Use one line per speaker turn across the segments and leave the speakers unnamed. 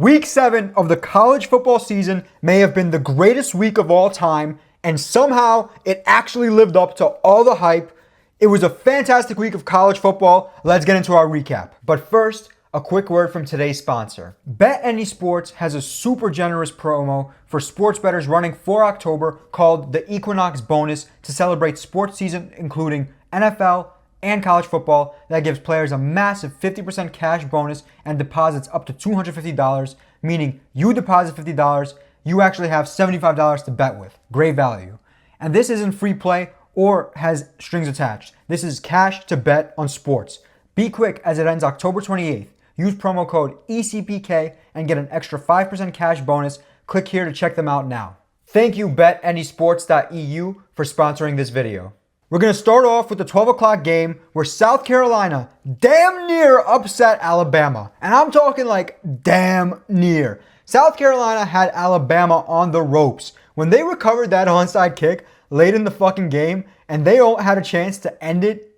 Week 7 of the college football season may have been the greatest week of all time, and somehow it actually lived up to all the hype. It was a fantastic week of college football. Let's get into our recap. But first, a quick word from today's sponsor. BetAnySports has a super generous promo for sports bettors running for October called the Equinox Bonus to celebrate sports season, including NFL and college football, that gives players a massive 50% cash bonus and deposits up to $250, meaning you deposit $50, you actually have $75 to bet with. Great value. And this isn't free play or has strings attached. This is cash to bet on sports. Be quick as it ends October 28th. Use promo code ECPK and get an extra 5% cash bonus. Click here to check them out now. Thank you BetAnySports.eu for sponsoring this video. We're going to start off with the 12 o'clock game where South Carolina damn near upset Alabama. And I'm talking like damn near. South Carolina had Alabama on the ropes. When they recovered that onside kick late in the fucking game and they all had a chance to end it,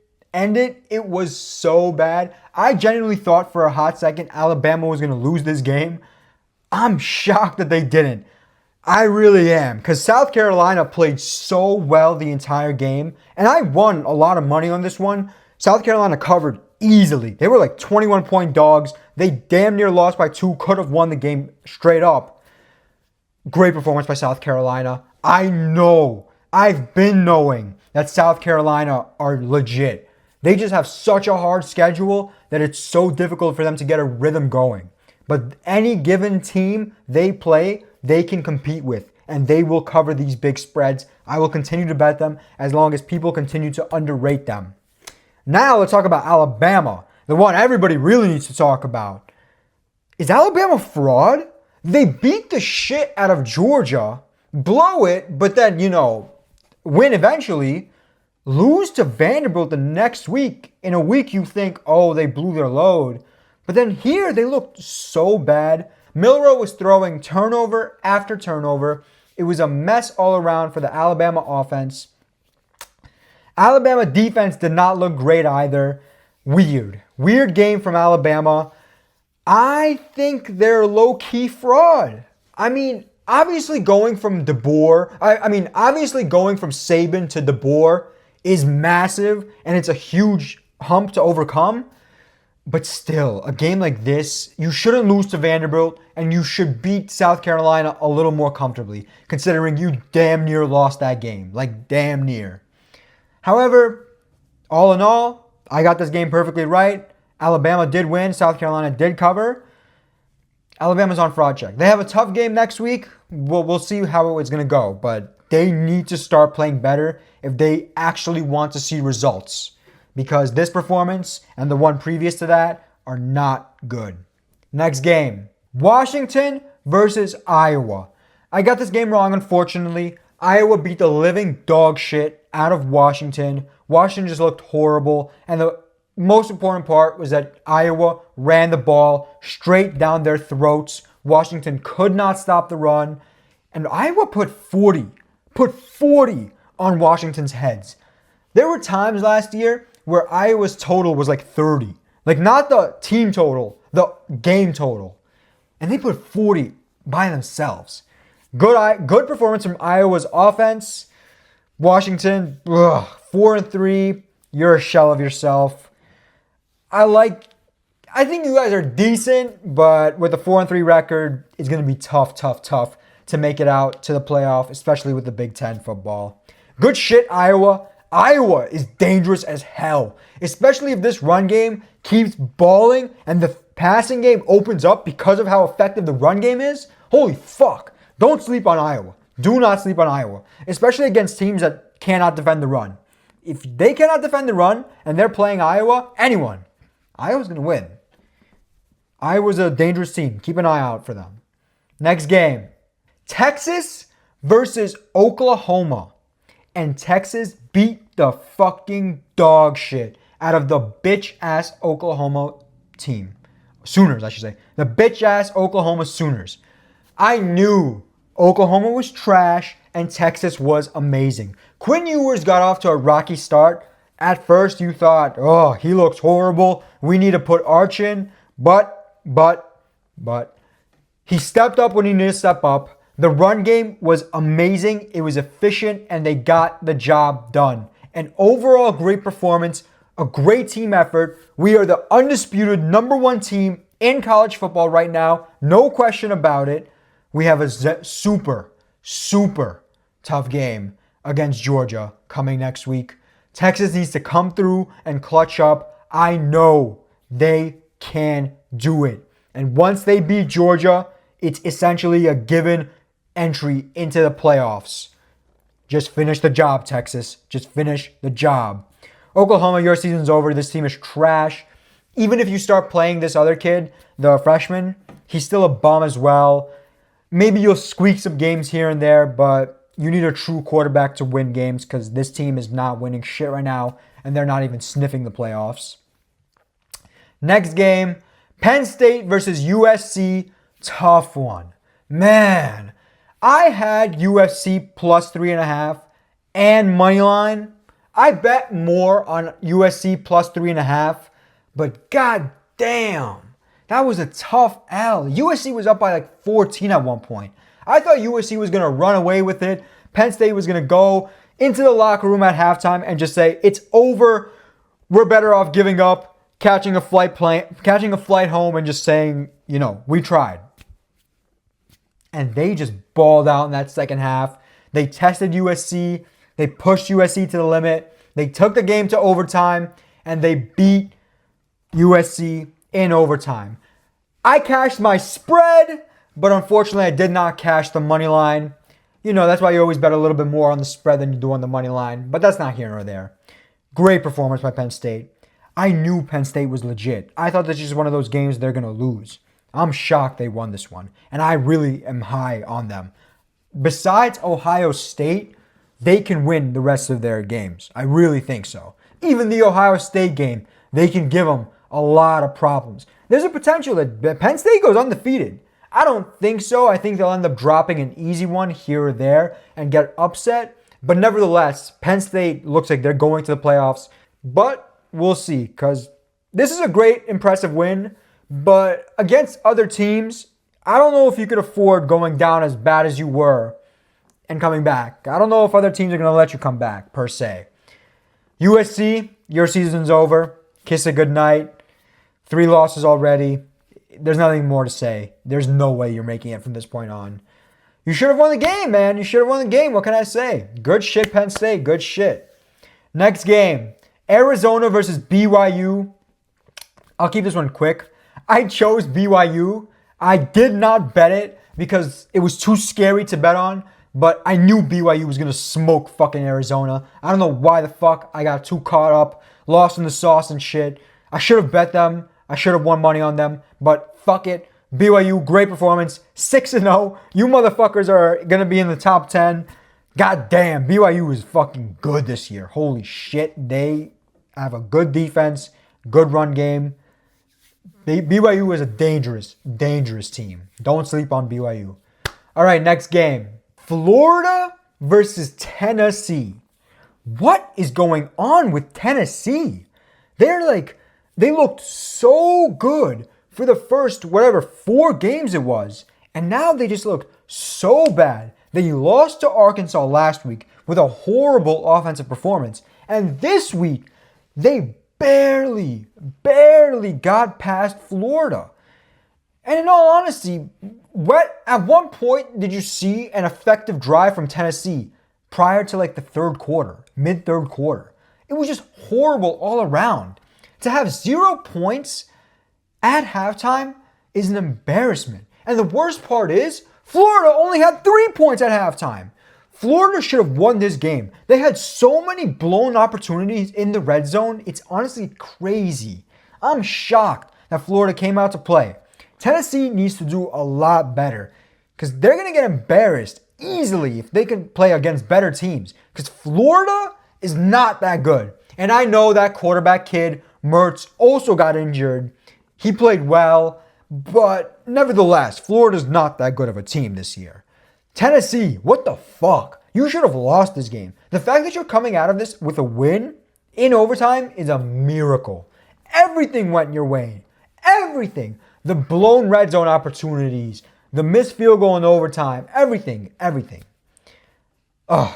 it was so bad. I genuinely thought for a hot second Alabama was going to lose this game. I'm shocked that they didn't. I really am, because South Carolina played so well the entire game, and I won a lot of money on this one. South Carolina covered easily. They were like 21-point dogs. They damn near lost by 2, could have won the game straight up. Great performance by South Carolina. I've been knowing that South Carolina are legit. They just have such a hard schedule that it's so difficult for them to get a rhythm going. But any given team they play, they can compete with, and they will cover these big spreads. I will continue to bet them as long as people continue to underrate them. Now let's talk about Alabama, the one everybody really needs to talk about. Is Alabama fraud? They beat the shit out of Georgia, blow it, but then, win eventually, lose to Vanderbilt the next week. In a week you think, oh, they blew their load. But then here they looked so bad. Milroe was throwing turnover after turnover. It was a mess all around for the Alabama offense. Alabama defense did not look great either. Weird game from Alabama. I think they're low-key fraud. Obviously going from Saban to DeBoer is massive, and it's a huge hump to overcome. But still, a game like this, you shouldn't lose to Vanderbilt, and you should beat South Carolina a little more comfortably, considering you damn near lost that game. Like, damn near. However, all in all, I got this game perfectly right. Alabama did win. South Carolina did cover. Alabama's on fraud check. They have a tough game next week. We'll see how it's going to go, but they need to start playing better if they actually want to see results. Because this performance and the one previous to that are not good. Next game, Washington versus Iowa. I got this game wrong, unfortunately. Iowa beat the living dog shit out of Washington. Washington just looked horrible. And the most important part was that Iowa ran the ball straight down their throats. Washington could not stop the run. And Iowa put 40 on Washington's heads. There were times last year where Iowa's total was like 30. Like, not the team total, the game total. And they put 40 by themselves. Good performance from Iowa's offense. Washington, 4-3. You're a shell of yourself. I think you guys are decent, but with a 4-3 record, it's going to be tough to make it out to the playoff, especially with the Big Ten football. Good shit, Iowa. Iowa is dangerous as hell, especially if this run game keeps balling and the passing game opens up because of how effective the run game is. Holy fuck. Don't sleep on Iowa. Do not sleep on Iowa, especially against teams that cannot defend the run. If they cannot defend the run and they're playing Iowa's going to win. Iowa's a dangerous team. Keep an eye out for them. Next game, Texas versus Oklahoma. And Texas beat the fucking dog shit out of the bitch-ass Oklahoma team. Sooners, I should say. The bitch-ass Oklahoma Sooners. I knew Oklahoma was trash and Texas was amazing. Quinn Ewers got off to a rocky start. At first you thought, oh, he looks horrible. We need to put Arch in. But He stepped up when he needed to step up. The run game was amazing. It was efficient, and they got the job done. An overall great performance, a great team effort. We are the undisputed #1 team in college football right now. No question about it. We have a super tough game against Georgia coming next week. Texas needs to come through and clutch up. I know they can do it. And once they beat Georgia, it's essentially a given entry into the playoffs. Just finish the job, Texas. Just finish the job. Oklahoma, your season's over. This team is trash. Even if you start playing this other kid, the freshman, he's still a bum as well. Maybe you'll squeak some games here and there, but you need a true quarterback to win games because this team is not winning shit right now, and they're not even sniffing the playoffs. Next game, Penn State versus USC. Tough one. Man, I had USC plus 3.5 and money line. I bet more on USC plus 3.5, but god damn, that was a tough L. USC was up by like 14 at one point. I thought USC was going to run away with it. Penn State was going to go into the locker room at halftime and just say, it's over. We're better off giving up, catching a flight home and just saying, we tried. And they just balled out in that second half. They tested USC. They pushed USC to the limit. They took the game to overtime, and they beat USC in overtime. I cashed my spread, but unfortunately I did not cash the money line. That's why you always bet a little bit more on the spread than you do on the money line, but that's not here nor there. Great performance by Penn State. I knew Penn State was legit. I thought this was just one of those games they're going to lose. I'm shocked they won this one, and I really am high on them. Besides Ohio State, they can win the rest of their games. I really think so. Even the Ohio State game, they can give them a lot of problems. There's a potential that Penn State goes undefeated. I don't think so. I think they'll end up dropping an easy one here or there and get upset. But nevertheless, Penn State looks like they're going to the playoffs. But we'll see, because this is a great, impressive win. But against other teams, I don't know if you could afford going down as bad as you were and coming back. I don't know if other teams are going to let you come back, per se. USC, your season's over. Kiss it goodnight. 3 losses already. There's nothing more to say. There's no way you're making it from this point on. You should have won the game, man. You should have won the game. What can I say? Good shit, Penn State. Good shit. Next game, Arizona versus BYU. I'll keep this one quick. I chose BYU. I did not bet it because it was too scary to bet on, but I knew BYU was going to smoke fucking Arizona. I don't know why the fuck I got too caught up, lost in the sauce and shit. I should have bet them. I should have won money on them, but fuck it. BYU, great performance. 6-0. You motherfuckers are going to be in the top 10. God damn, BYU is fucking good this year. Holy shit. They have a good defense, good run game. BYU is a dangerous team. Don't sleep on BYU. All right, next game. Florida versus Tennessee. What is going on with Tennessee? They looked so good for the first, 4 games it was. And now they just look so bad. They lost to Arkansas last week with a horrible offensive performance. And this week, they barely got past Florida. And in all honesty, at one point did you see an effective drive from Tennessee prior to the third quarter, mid-third quarter? It was just horrible all around. To have 0 points at halftime is an embarrassment. And the worst part is, Florida only had 3 points at halftime. Florida should have won this game. They had so many blown opportunities in the red zone. It's honestly crazy. I'm shocked that Florida came out to play. Tennessee needs to do a lot better because they're going to get embarrassed easily if they can play against better teams because Florida is not that good. And I know that quarterback kid, Mertz, also got injured. He played well, but nevertheless, Florida's not that good of a team this year. Tennessee, what the fuck? You should have lost this game. The fact that you're coming out of this with a win in overtime is a miracle. Everything went your way. Everything. The blown red zone opportunities, the missed field goal in overtime, everything. Ugh.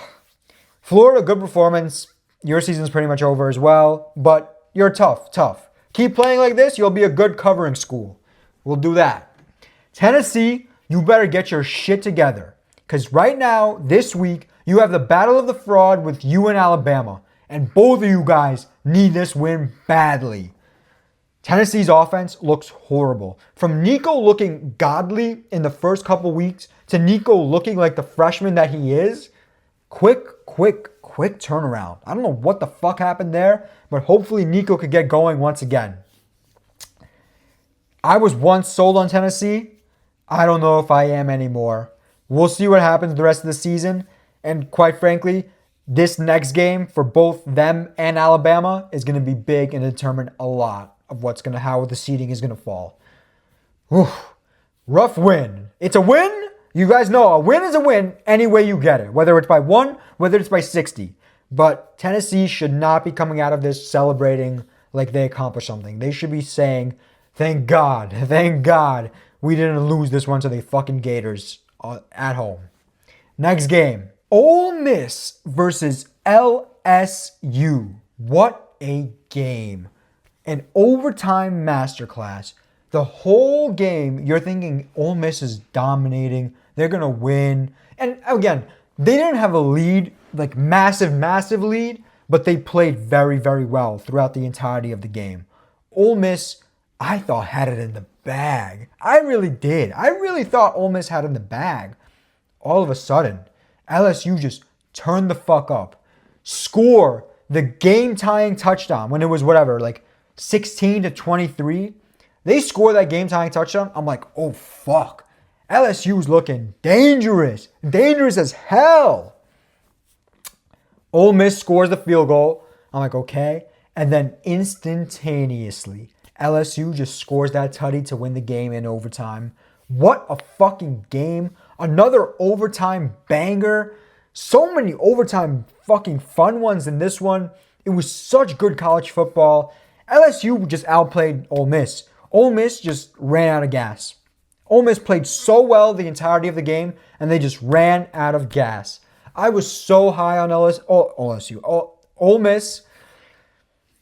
Florida, good performance. Your season's pretty much over as well, but you're tough. Keep playing like this, you'll be a good covering school. We'll do that. Tennessee, you better get your shit together. Because right now, this week, you have the battle of the fraud with you and Alabama. And both of you guys need this win badly. Tennessee's offense looks horrible. From Nico looking godly in the first couple weeks to Nico looking like the freshman that he is, quick turnaround. I don't know what the fuck happened there, but hopefully Nico could get going once again. I was once sold on Tennessee. I don't know if I am anymore. We'll see what happens the rest of the season. And quite frankly, this next game for both them and Alabama is going to be big and determine a lot of how the seeding is going to fall. Whew. Rough win. It's a win. You guys know a win is a win any way you get it. Whether it's by 1, whether it's by 60. But Tennessee should not be coming out of this celebrating like they accomplished something. They should be saying, thank God we didn't lose this one to the fucking Gators at home. Next game. Ole Miss versus LSU. What a game. An overtime masterclass. The whole game, you're thinking Ole Miss is dominating. They're going to win. And again, they didn't have a lead, like massive lead, but they played very, very well throughout the entirety of the game. Ole Miss, I thought, had it in the bag. I really did. I really thought Ole Miss had it in the bag. All of a sudden, LSU just turned the fuck up. Score the game-tying touchdown when it was 16-23. They score that game-tying touchdown. I'm like, oh fuck. LSU's looking dangerous. Dangerous as hell. Ole Miss scores the field goal. I'm like, okay. And then instantaneously, LSU just scores that tutty to win the game in overtime. What a fucking game. Another overtime banger. So many overtime fucking fun ones in this one. It was such good college football. LSU just outplayed Ole Miss. Ole Miss just ran out of gas. Ole Miss played so well the entirety of the game, and they just ran out of gas. I was so high on Ole Miss.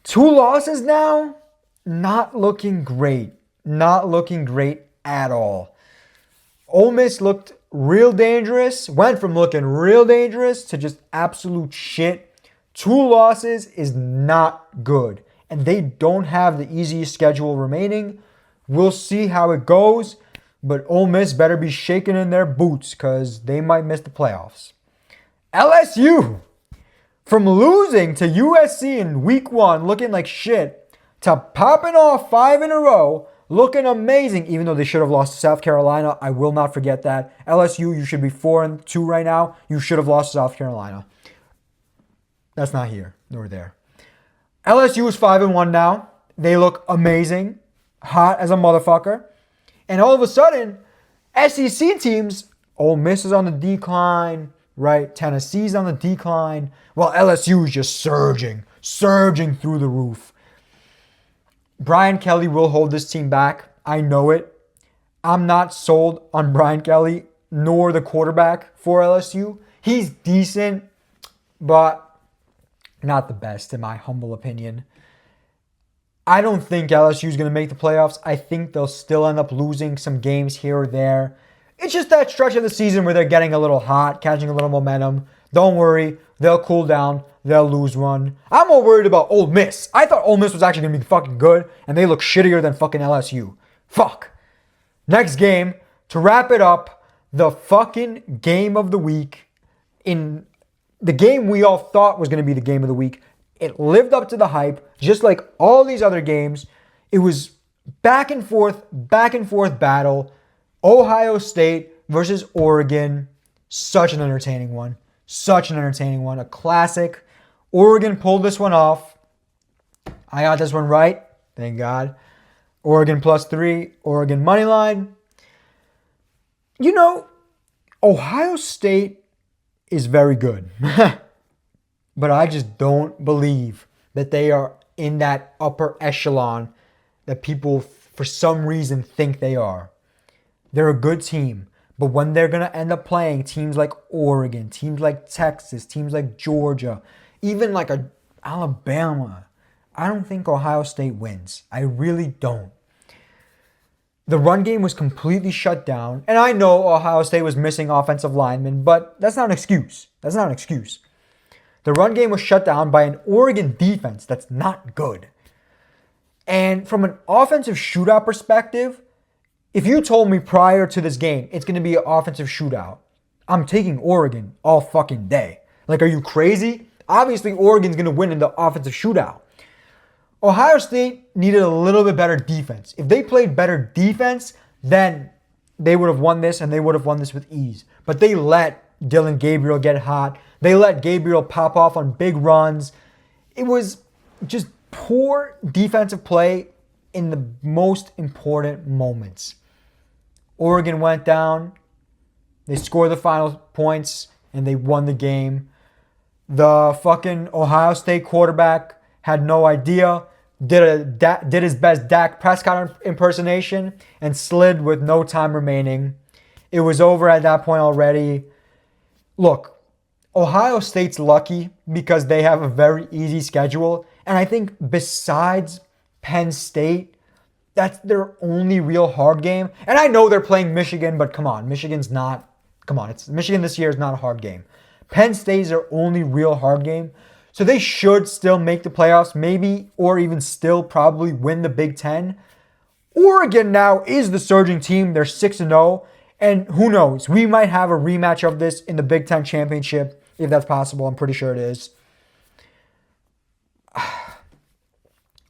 2 losses now. Not looking great. Not looking great at all. Ole Miss looked real dangerous. Went from looking real dangerous to just absolute shit. 2 losses is not good. And they don't have the easiest schedule remaining. We'll see how it goes. But Ole Miss better be shaking in their boots because they might miss the playoffs. LSU, from losing to USC in week 1, looking like shit, to popping off 5 in a row, looking amazing, even though they should have lost to South Carolina. I will not forget that. LSU, you should be 4-2 right now. You should have lost to South Carolina. That's not here nor there. LSU is 5-1 now. They look amazing. Hot as a motherfucker. And all of a sudden, SEC teams, Ole Miss is on the decline, right? Tennessee's on the decline. While LSU is just surging through the roof. Brian Kelly will hold this team back. I know it. I'm not sold on Brian Kelly, nor the quarterback for LSU. He's decent, but not the best in my humble opinion. I don't think LSU is going to make the playoffs. I think they'll still end up losing some games here or there. It's just that stretch of the season where they're getting a little hot, catching a little momentum. Don't worry. They'll cool down. They'll lose one. I'm more worried about Ole Miss. I thought Ole Miss was actually going to be fucking good, and they look shittier than fucking LSU. Fuck. Next game, to wrap it up, the fucking game of the week. In the game we all thought was going to be the game of the week. It lived up to the hype, just like all these other games. It was back and forth battle. Ohio State versus Oregon. Such an entertaining one. A classic. Oregon pulled this one off. I got this one right. Thank God. Oregon +3. Oregon money line. You know, Ohio State is very good. But I just don't believe that they are in that upper echelon that people, for some reason, think they are. They're a good team. But when they're going to end up playing teams like Oregon, teams like Texas, teams like Georgia, even like Alabama, I don't think Ohio State wins. I really don't. The run game was completely shut down. And I know Ohio State was missing offensive linemen, but that's not an excuse. That's not an excuse. The run game was shut down by an Oregon defense that's not good. And from an offensive shootout perspective, if you told me prior to this game it's going to be an offensive shootout, I'm taking Oregon all fucking day. Like, are you crazy? Obviously, Oregon's going to win in the offensive shootout. Ohio State needed a little bit better defense. If they played better defense, then they would have won this, and they would have won this with ease. But they let Dylan Gabriel get hot. They let Gabriel pop off on big runs. It was just poor defensive play in the most important moments. Oregon went down. They scored the final points, and they won the game. The fucking Ohio State quarterback had no idea. Did his best Dak Prescott impersonation and slid with no time remaining. It was over at that point already. Look, Ohio State's lucky because they have a very easy schedule. And I think besides Penn State, that's their only real hard game. And I know they're playing Michigan, but come on, Michigan this year is not a hard game. Penn State is their only real hard game. So they should still make the playoffs, maybe, or even still probably win the Big Ten. Oregon now is the surging team. They're 6-0. And who knows? We might have a rematch of this in the Big Ten championship, if that's possible. I'm pretty sure it is.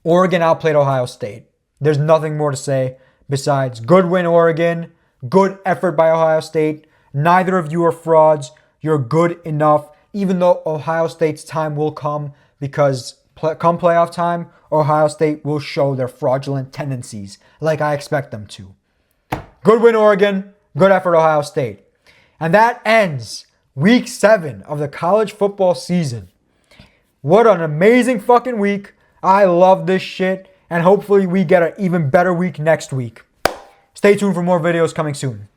Oregon outplayed Ohio State. There's nothing more to say besides good win, Oregon. Good effort by Ohio State. Neither of you are frauds. You're good enough. Even though Ohio State's time will come, because come playoff time, Ohio State will show their fraudulent tendencies like I expect them to. Good win, Oregon. Good effort, Ohio State. And that ends week 7 of the college football season. What an amazing fucking week. I love this shit. And hopefully we get an even better week next week. Stay tuned for more videos coming soon.